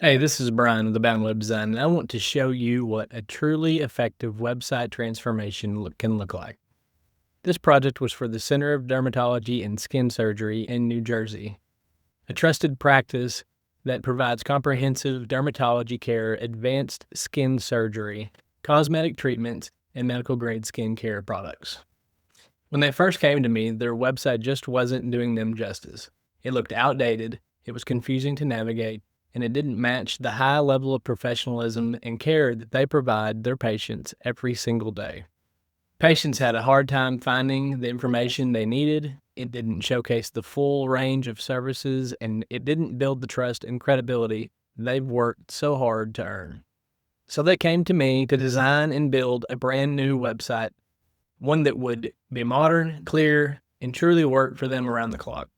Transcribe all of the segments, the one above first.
Hey, this is Bryan of the Bound Web Design, and I want to show you what a truly effective website transformation can look like. This project was for the Center of Dermatology and Skin Surgery in New Jersey, a trusted practice that provides comprehensive dermatology care, advanced skin surgery, cosmetic treatments, and medical grade skincare products. When they first came to me, their website just wasn't doing them justice. It looked outdated, it was confusing to navigate, and it didn't match the high level of professionalism and care that they provide their patients every single day. Patients had a hard time finding the information they needed. It didn't showcase the full range of services, and it didn't build the trust and credibility they've worked so hard to earn. So they came to me to design and build a brand new website, one that would be modern, clear, and truly work for them around the clock.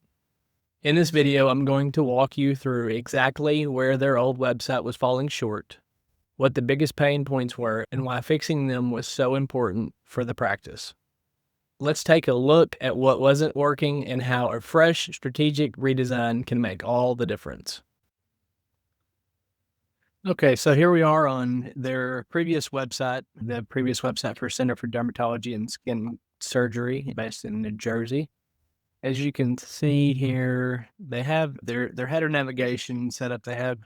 In this video, I'm going to walk you through exactly where their old website was falling short, what the biggest pain points were, and why fixing them was so important for the practice. Let's take a look at what wasn't working and how a fresh strategic redesign can make all the difference. Okay, so here we are on their previous website, the previous website for Center for Dermatology and Skin Surgery based in New Jersey. As you can see here, they have their header navigation set up. They have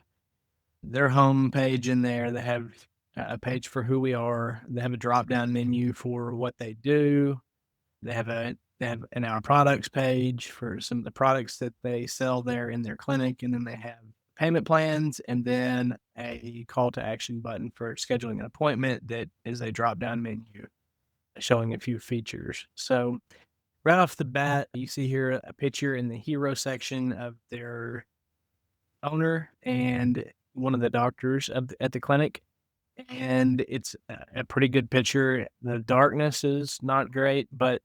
their home page in there. They have a page for who we are. They have a drop-down menu for what they do. They have an Our Products page for some of the products that they sell there in their clinic, and then they have payment plans, and then a call to action button for scheduling an appointment that is a drop-down menu showing a few features. So right off the bat, you see here a picture in the hero section of their owner and one of the doctors at the clinic, and it's a pretty good picture. The darkness is not great, but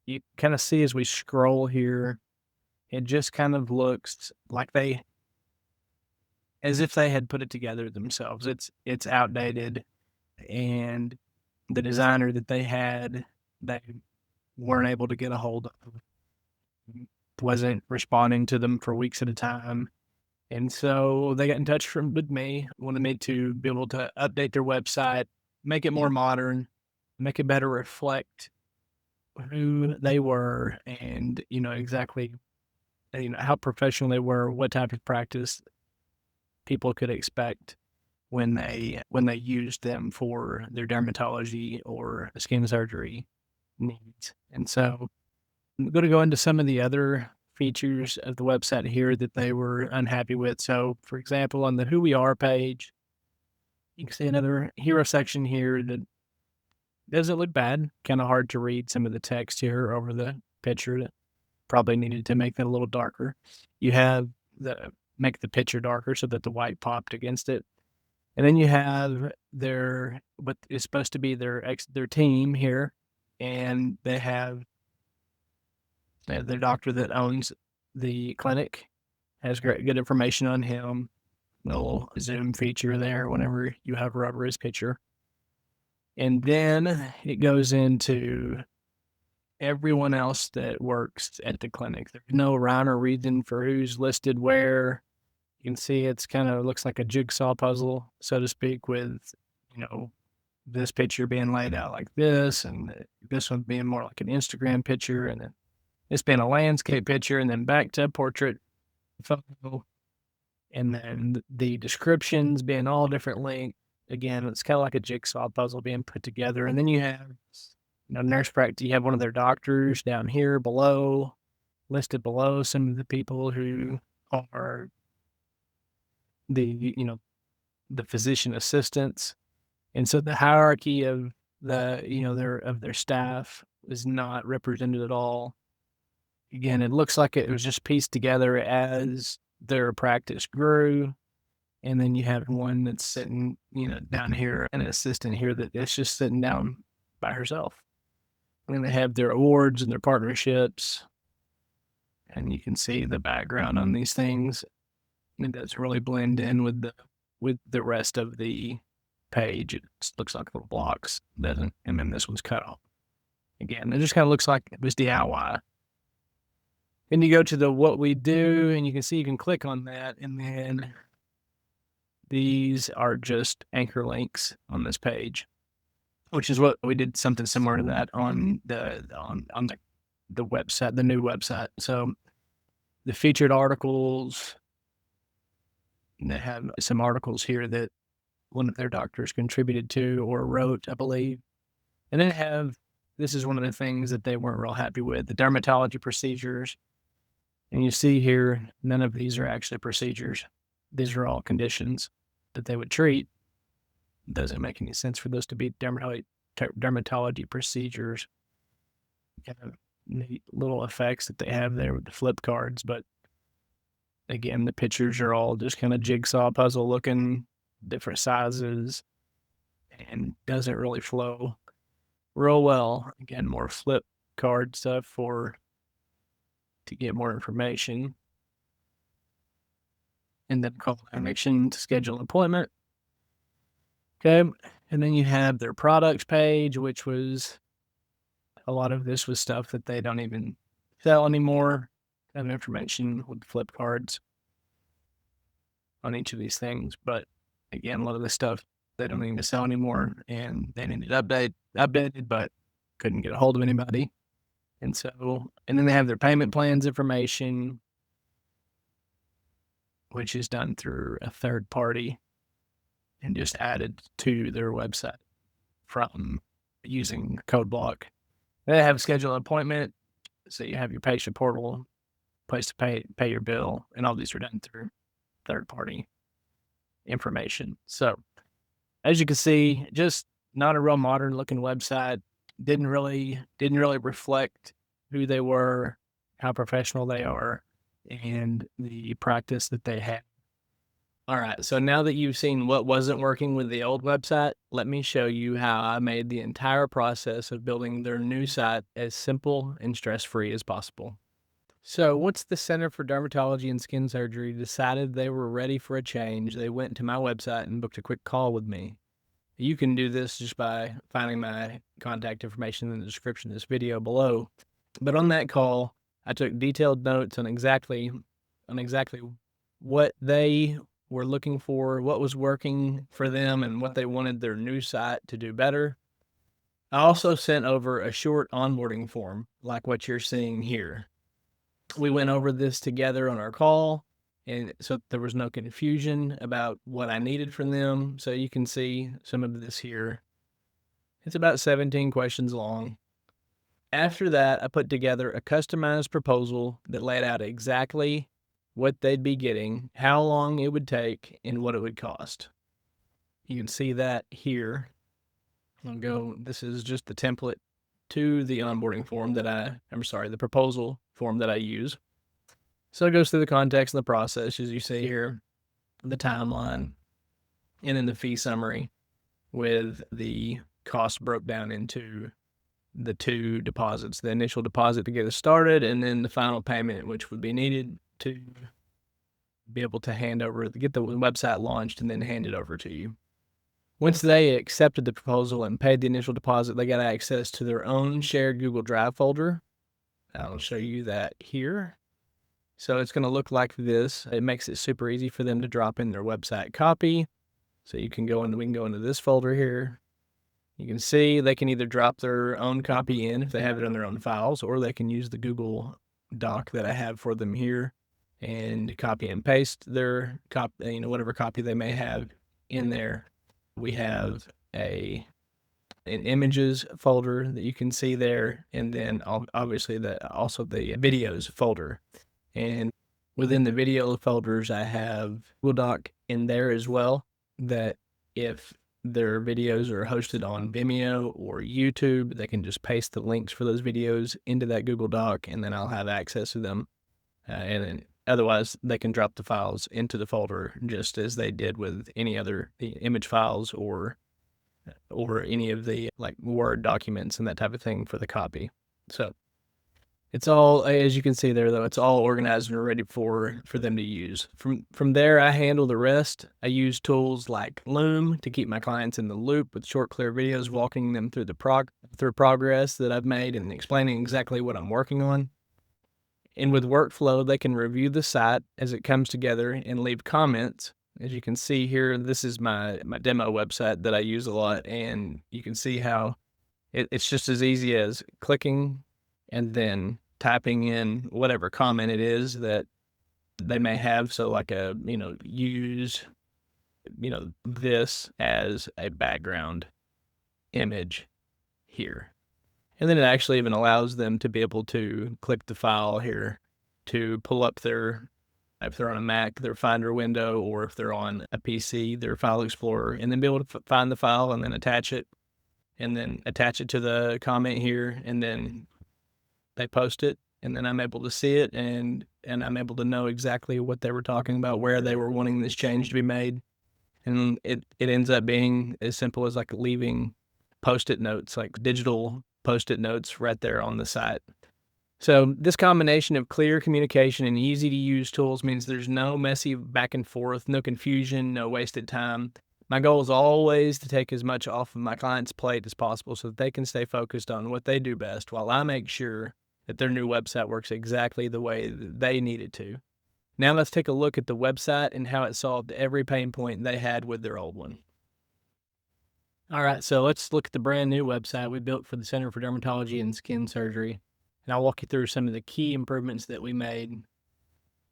you kind of see as we scroll here, it just kind of looks like as if they had put it together themselves. It's outdated, and the designer that they had, they weren't able to get a hold of, wasn't responding to them for weeks at a time. And so they got in touch with me, wanted me to be able to update their website, make it more modern, make it better reflect who they were and, exactly, how professional they were, what type of practice people could expect when they used them for their dermatology or skin surgery needs. And so I'm going to go into some of the other features of the website here that they were unhappy with. So, for example, on the Who We Are page, you can see another hero section here that doesn't look bad. Kind of hard to read some of the text here over the picture. That probably needed to make that a little darker. You have make the picture darker so that the white popped against it. And then you have what is supposed to be their team here, and they have the doctor that owns the clinic has good information on him. Little Zoom feature there whenever you hover over his picture. And then it goes into everyone else that works at the clinic. There's no rhyme or reason for who's listed where. You can see it's kind of looks like a jigsaw puzzle, so to speak, with, this picture being laid out like this, and this one being more like an Instagram picture, and then this being a landscape picture, and then back to a portrait photo, and then the descriptions being all different length. Again, it's kind of like a jigsaw puzzle being put together. And then you have, nurse practice. You have one of their doctors down here below, listed below some of the people who are the physician assistants. And so the hierarchy of their staff is not represented at all. Again, it looks like it was just pieced together as their practice grew. And then you have one that's sitting, down here, an assistant here that is just sitting down by herself. And then they have their awards and their partnerships. And you can see the background on these things. It doesn't really blend in with the rest of the page. It looks like little blocks, doesn't? And then this one's cut off. Again, it just kind of looks like it was DIY. Then you go to the what we do, and you can see you can click on that, and then These are just anchor links on this page, which is what we did something similar to that on the website, the new website. So the featured articles, they have some articles here that one of their doctors contributed to or wrote, I believe. And then this is one of the things that they weren't real happy with, the dermatology procedures. And you see here, none of these are actually procedures. These are all conditions that they would treat. It doesn't make any sense for those to be dermatology procedures. Kind of neat little effects that they have there with the flip cards. But again, the pictures are all just kind of jigsaw puzzle looking, different sizes, and doesn't really flow real well. Again, more flip card stuff to get more information. And then call to action to schedule an appointment. Okay. And then you have their products page, which was a lot of this was stuff that they don't even sell anymore. Have information with flip cards on each of these things. But again, a lot of this stuff they don't even sell anymore, and they needed updated, but couldn't get a hold of anybody. And then they have their payment plans information, which is done through a third party and just added to their website from using code block. They have scheduled an appointment. So you have your patient portal, place to pay your bill, and all these are done through third party information. So as you can see, just not a real modern looking website. Didn't really reflect who they were, how professional they are, and the practice that they had. All right, so now that you've seen what wasn't working with the old website, let me show you how I made the entire process of building their new site as simple and stress-free as possible. So once the Center for Dermatology and Skin Surgery decided they were ready for a change, they went to my website and booked a quick call with me. You can do this just by finding my contact information in the description of this video below. But on that call, I took detailed notes on exactly what they were looking for, what was working for them, and what they wanted their new site to do better. I also sent over a short onboarding form like what you're seeing here. We went over this together on our call, and so there was no confusion about what I needed from them. So you can see some of this here. It's about 17 questions long. After that, I put together a customized proposal that laid out exactly what they'd be getting, how long it would take, and what it would cost. You can see that here. This is just the template to the onboarding form the proposal form that I use. So it goes through the context and the process, as you see here, the timeline, and then the fee summary with the cost broke down into the two deposits, the initial deposit to get us started, and then the final payment, which would be needed to be able to get the website launched and then hand it over to you. Once they accepted the proposal and paid the initial deposit, they got access to their own shared Google Drive folder. I'll show you that here. So it's going to look like this. It makes it super easy for them to drop in their website copy. So we can go into this folder here. You can see they can either drop their own copy in if they have it on their own files, or they can use the Google Doc that I have for them here and copy and paste their whatever copy they may have in there. We have an images folder that you can see there, and then obviously also the videos folder. And within the video folders, I have Google Doc in there as well, that if their videos are hosted on Vimeo or YouTube, they can just paste the links for those videos into that Google Doc, and then I'll have access to them. And then otherwise, they can drop the files into the folder just as they did with any other image files or any of the like Word documents and that type of thing for the copy. So it's all, as you can see there, though, it's all organized and ready for them to use. From there, I handle the rest. I use tools like Loom to keep my clients in the loop with short, clear videos walking them through the progress that I've made and explaining exactly what I'm working on. And with Workflow, they can review the site as it comes together and leave comments As you can see here, this is my demo website that I use a lot, and you can see how it's just as easy as clicking and then typing in whatever comment it is that they may have. So like use, this as a background image here. And then it actually even allows them to be able to click the file here to pull up if they're on a Mac, their Finder window, or if they're on a PC, their File Explorer, and then be able to find the file and then attach it to the comment here, and then they post it, and then I'm able to see it, and I'm able to know exactly what they were talking about, where they were wanting this change to be made. And it ends up being as simple as like leaving post-it notes, like digital post-it notes right there on the site. So this combination of clear communication and easy to use tools means there's no messy back and forth, no confusion, no wasted time. My goal is always to take as much off of my client's plate as possible so that they can stay focused on what they do best while I make sure that their new website works exactly the way that they need it to. Now let's take a look at the website and how it solved every pain point they had with their old one. All right, so let's look at the brand new website we built for the Center for Dermatology and Skin Surgery. And I'll walk you through some of the key improvements that we made.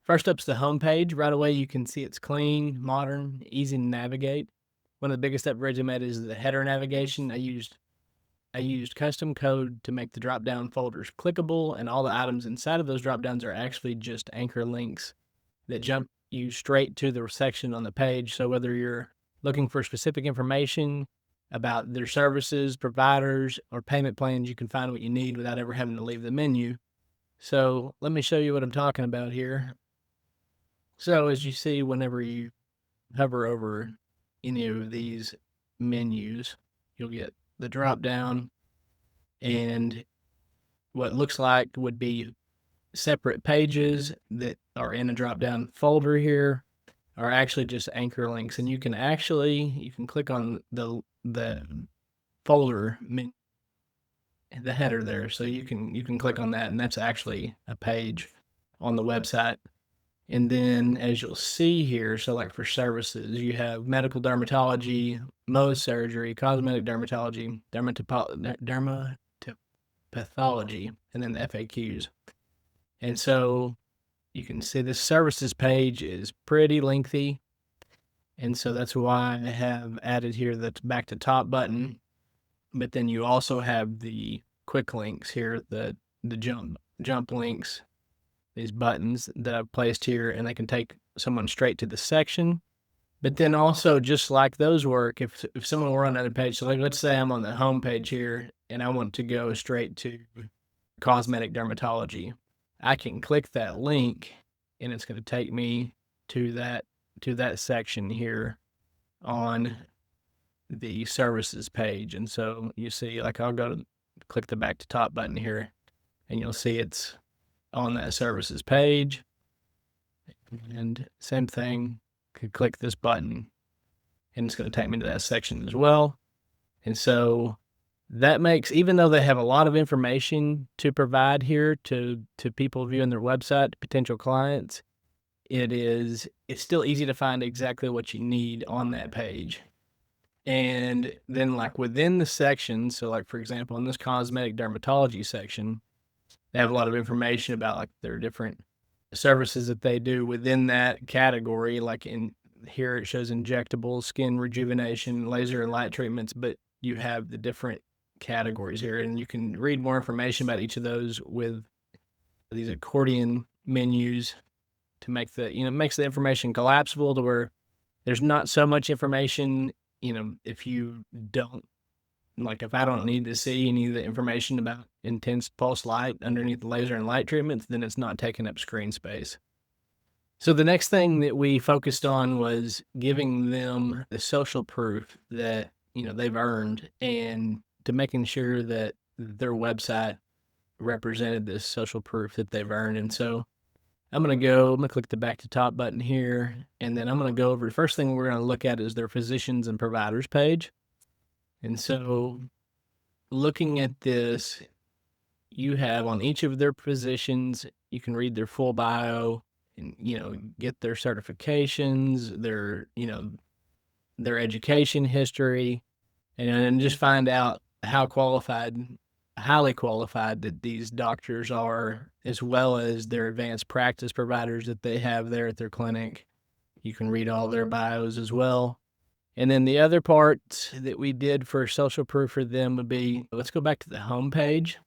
First up's the homepage. Right away, you can see it's clean, modern, easy to navigate. One of the biggest upgrades I made is the header navigation. I used custom code to make the drop-down folders clickable, and all the items inside of those drop-downs are actually just anchor links that jump you straight to the section on the page. So whether you're looking for specific information about their services, providers, or payment plans, you can find what you need without ever having to leave the menu. So let me show you what I'm talking about here. So as you see, whenever you hover over any of these menus, you'll get the drop down, and what looks like would be separate pages that are in a drop down folder here are actually just anchor links, and you can click on the folder the header there, so you can click on that, and that's actually a page on the website. And then as you'll see here, so like for services, you have medical dermatology, Mohs surgery, cosmetic dermatology, dermatopathology, and then the FAQs. And so you can see this services page is pretty lengthy. And so that's why I have added here the back to top button. But then you also have the quick links here, the jump links, these buttons that I've placed here, and they can take someone straight to the section. But then also, just like those work, if someone were on another page, so like let's say I'm on the home page here and I want to go straight to cosmetic dermatology, I can click that link and it's going to take me to that section here on the services page. And so you see, like I'll go to click the back to top button here, and you'll see it's on that services page. And same thing, could click this button and it's going to take me to that section as well. And so that makes, even though they have a lot of information to provide here to people viewing their website, potential clients, it's still easy to find exactly what you need on that page. And then like within the section, so like for example, in this cosmetic dermatology section, they have a lot of information about like their different services that they do within that category. Like in here, it shows injectables, skin rejuvenation, laser and light treatments, but you have the different categories here, and you can read more information about each of those with these accordion menus to make makes the information collapsible to where there's not so much information. If you don't, like if I don't need to see any of the information about intense pulse light underneath the laser and light treatments, then it's not taking up screen space. So the next thing that we focused on was giving them the social proof that, they've earned, and to making sure that their website represented this social proof that they've earned. And so I'm going to click the back to top button here, and then I'm going to go over, the first thing we're going to look at is their physicians and providers page. And so looking at this, you have on each of their positions, you can read their full bio, and, get their certifications, their education history, and just find out how highly qualified that these doctors are, as well as their advanced practice providers that they have there at their clinic. You can read all their bios as well. And then the other part that we did for social proof for them would be, let's go back to the home page,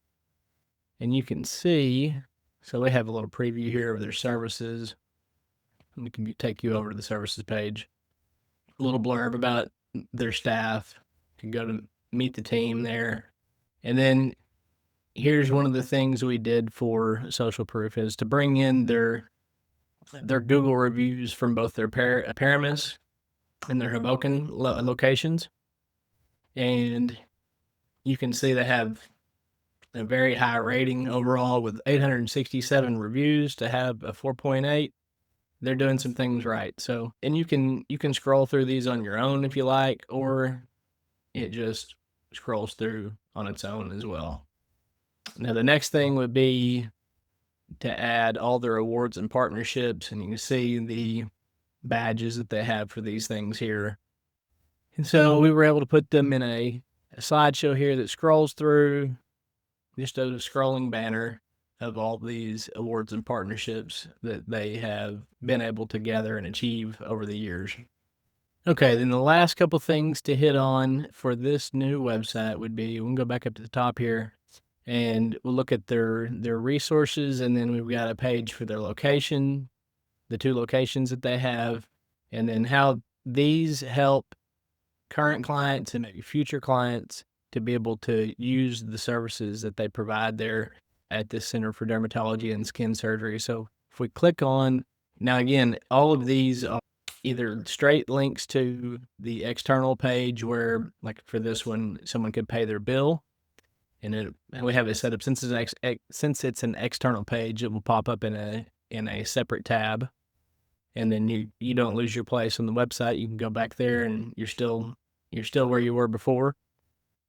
and you can see, so we have a little preview here of their services. We can take you over to the services page. A little blurb about their staff. You can go to meet the team there. And then here's one of the things we did for social proof is to bring in their Google reviews from both their Paramus and their Hoboken locations. And you can see they have a very high rating overall with 867 reviews to have a 4.8. They're doing some things right. So, and you can scroll through these on your own if you like, or it just scrolls through on its own as well. Now, the next thing would be to add all their awards and partnerships, and you can see the badges that they have for these things here. And so we were able to put them in a slideshow here that scrolls through, just a scrolling banner of all these awards and partnerships that they have been able to gather and achieve over the years. Okay, then the last couple things to hit on for this new website would be, we can go back up to the top here, and we'll look at their resources, and then we've got a page for their location, the 2 locations that they have, and then how these help current clients and maybe future clients to be able to use the services that they provide there at this Center for Dermatology and Skin Surgery. So if we click on, now again, all of these are either straight links to the external page where, like for this one, someone could pay their bill, and we have it set up since it's an external page, it will pop up in a separate tab, and then you don't lose your place on the website. You can go back there and you're still where you were before.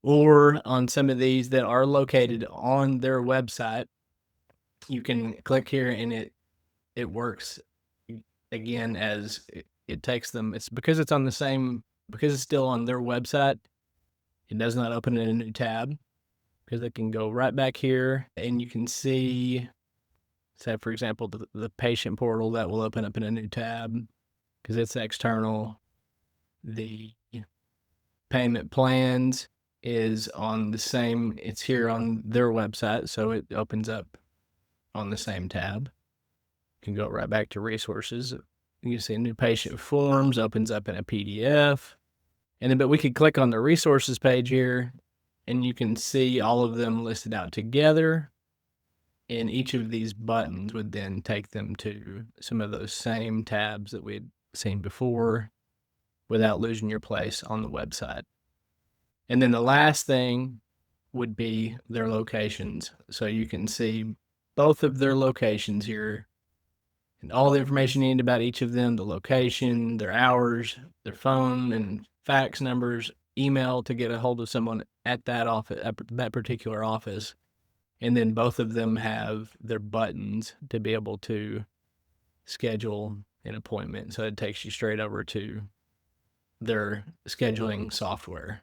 Or on some of these that are located on their website, you can click here and it works again as it takes them. It's because it's still on their website. It does not open in a new tab, because they can go right back here and you can see, say for example, the patient portal that will open up in a new tab because it's external. The payment plans is on the same, it's here on their website, so it opens up on the same tab. You can go right back to resources. You can see new patient forms opens up in a PDF. And then, but we could click on the resources page here, and you can see all of them listed out together. And each of these buttons would then take them to some of those same tabs that we'd seen before without losing your place on the website. And then the last thing would be their locations. So you can see both of their locations here and all the information you need about each of them, the location, their hours, their phone and fax numbers, email to get a hold of someone at that office, at that particular office. And then both of them have their buttons to be able to schedule an appointment. So it takes you straight over to their scheduling software.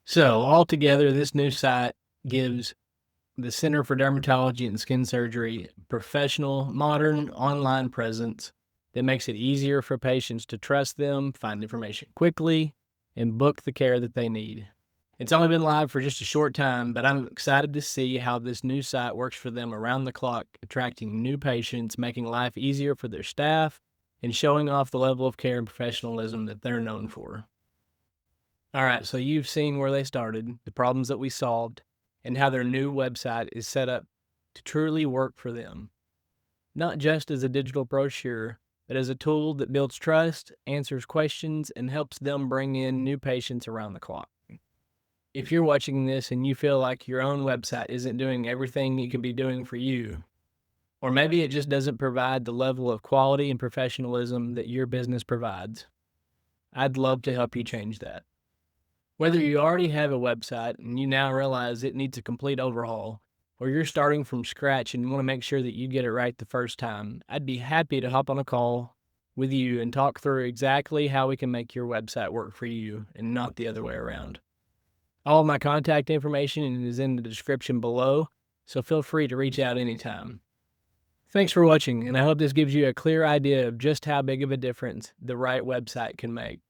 So altogether, this new site gives the Center for Dermatology and Skin Surgery professional, modern online presence that makes it easier for patients to trust them, find information quickly, and book the care that they need. It's only been live for just a short time, but I'm excited to see how this new site works for them around the clock, attracting new patients, making life easier for their staff, and showing off the level of care and professionalism that they're known for. All right, so you've seen where they started, the problems that we solved, and how their new website is set up to truly work for them. Not just as a digital brochure, but as a tool that builds trust, answers questions, and helps them bring in new patients around the clock. If you're watching this and you feel like your own website isn't doing everything it can be doing for you, or maybe it just doesn't provide the level of quality and professionalism that your business provides, I'd love to help you change that. Whether you already have a website and you now realize it needs a complete overhaul, or you're starting from scratch and want to make sure that you get it right the first time, I'd be happy to hop on a call with you and talk through exactly how we can make your website work for you and not the other way around. All of my contact information is in the description below, so feel free to reach out anytime. Thanks for watching, and I hope this gives you a clear idea of just how big of a difference the right website can make.